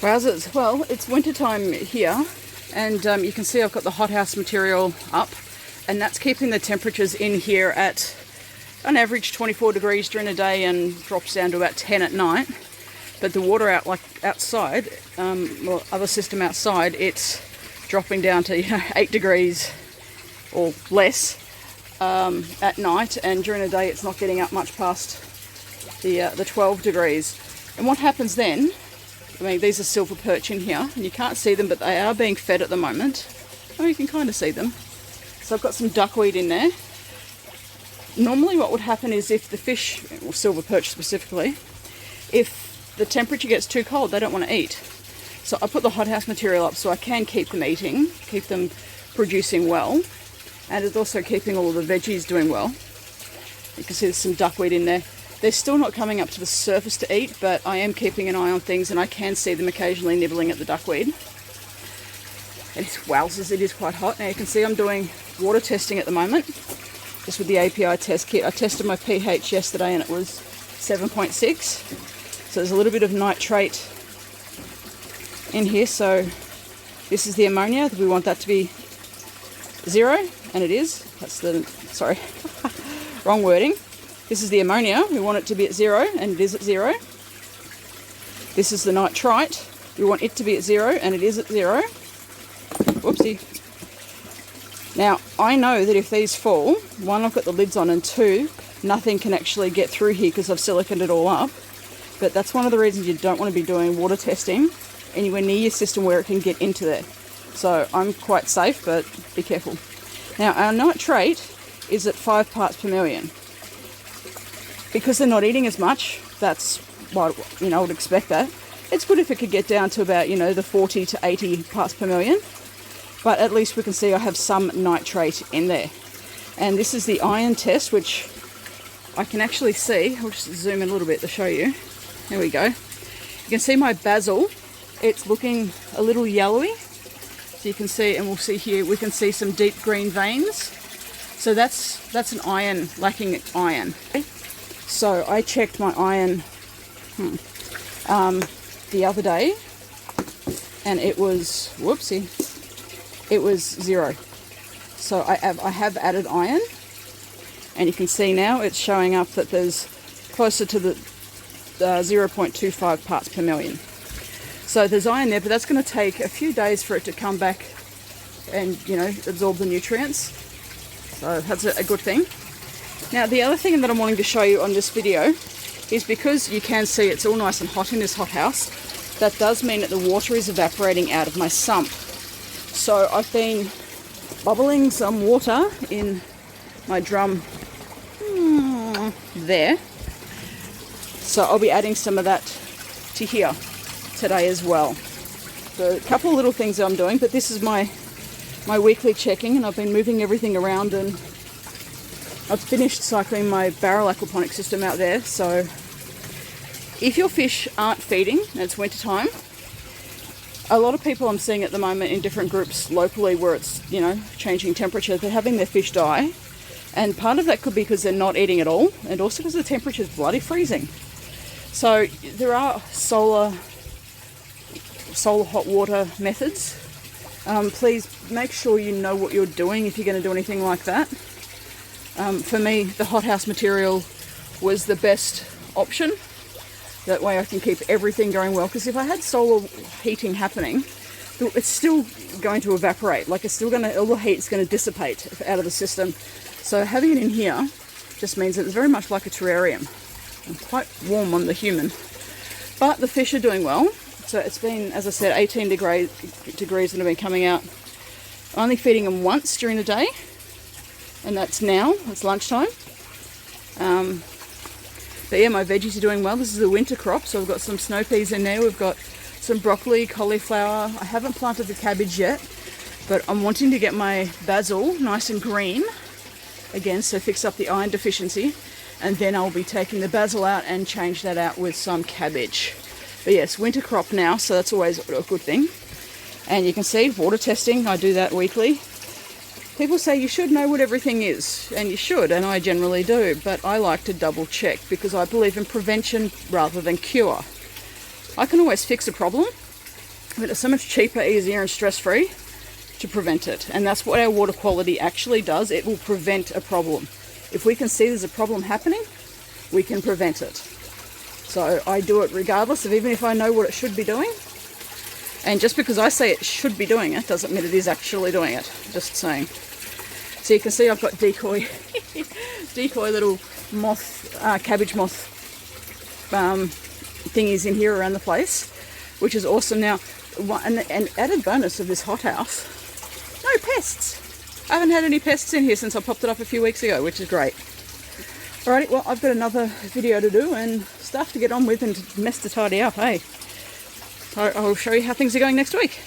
Wowzers. Well, it's winter time here, and you can see I've got the hothouse material up, and that's keeping the temperatures in here at on average 24 degrees during the day and drops down to about 10 at night. But the water outside, other system outside, it's dropping down to 8 degrees or less at night, and during the day it's not getting up much past the 12 degrees. And what happens then, I mean, these are silver perch in here, and you can't see them, but they are being fed at the moment. Oh, you can kind of see them. So I've got some duckweed in there. Normally what would happen is if the fish, or silver perch specifically, if the temperature gets too cold, they don't want to eat. So I put the hothouse material up so I can keep them eating, keep them producing well, and it's also keeping all of the veggies doing well. You can see there's some duckweed in there. They're still not coming up to the surface to eat, but I am keeping an eye on things, and I can see them occasionally nibbling at the duckweed. It's wowzers, it is quite hot. Now you can see I'm doing water testing at the moment, just with the API test kit. I tested my pH yesterday and it was 7.6. So there's a little bit of nitrate in here. So this is the ammonia. We want that to be 0, and it is. That's the, sorry, wrong wording. This is the ammonia. We want it to be at 0, and it is at 0. This is the nitrite. We want it to be at 0, and it is at 0. Whoopsie. Now, I know that if these fall, 1, I've got the lids on, and 2, nothing can actually get through here because I've siliconed it all up. But that's one of the reasons you don't want to be doing water testing anywhere near your system where it can get into there. So I'm quite safe, but be careful. Now, our nitrate is at 5 parts per million. Because they're not eating as much, that's what, I would expect that. It's good if it could get down to about, the 40 to 80 parts per million. But at least we can see I have some nitrate in there. And this is the iron test, which I can actually see. I'll just zoom in a little bit to show you. There we go. You can see my basil. It's looking a little yellowy. So you can see, and we'll see here, we can see some deep green veins. So that's an iron, lacking iron. So I checked my iron the other day, and it was, whoopsie, it was 0. So I have added iron, and you can see now it's showing up that there's closer to the 0.25 parts per million. So there's iron there, but that's going to take a few days for it to come back and, absorb the nutrients. So that's a good thing. Now, the other thing that I'm wanting to show you on this video is, because you can see it's all nice and hot in this hothouse, that does mean that the water is evaporating out of my sump. So I've been bubbling some water in my drum there. So I'll be adding some of that to here today as well. So a couple of little things that I'm doing, but this is my weekly checking, and I've been moving everything around, and I've finished cycling my barrel aquaponics system out there. So if your fish aren't feeding and it's winter time, a lot of people I'm seeing at the moment in different groups locally where it's, changing temperature, they're having their fish die. And part of that could be because they're not eating at all, and also because the temperature is bloody freezing. So there are solar hot water methods. Please make sure you know what you're doing if you're going to do anything like that. For me, the hothouse material was the best option. That way I can keep everything going well. Because if I had solar heating happening, it's still going to evaporate. Like, all the heat's going to dissipate out of the system. So having it in here just means that it's very much like a terrarium. And quite warm on the human. But the fish are doing well. So it's been, as I said, 18 degrees that have been coming out. I'm only feeding them once during the day. And that's now, it's lunchtime. But yeah, my veggies are doing well. This is a winter crop, so we've got some snow peas in there. We've got some broccoli, cauliflower. I haven't planted the cabbage yet, but I'm wanting to get my basil nice and green again, so fix up the iron deficiency. And then I'll be taking the basil out and change that out with some cabbage. But yes, winter crop now, so that's always a good thing. And you can see water testing, I do that weekly. People say you should know what everything is, and you should, and I generally do, but I like to double check because I believe in prevention rather than cure. I can always fix a problem, but it's so much cheaper, easier and stress-free to prevent it. And that's what our water quality actually does. It will prevent a problem. If we can see there's a problem happening, we can prevent it. So I do it regardless of, even if I know what it should be doing. And just because I say it should be doing it doesn't mean it is actually doing it. Just saying. So you can see I've got decoy little moth, cabbage moth thingies in here around the place, which is awesome. Now, an added bonus of this hothouse, no pests. I haven't had any pests in here since I popped it up a few weeks ago, which is great. Alrighty, well, I've got another video to do and stuff to get on with and mess to tidy up, hey? I'll show you how things are going next week.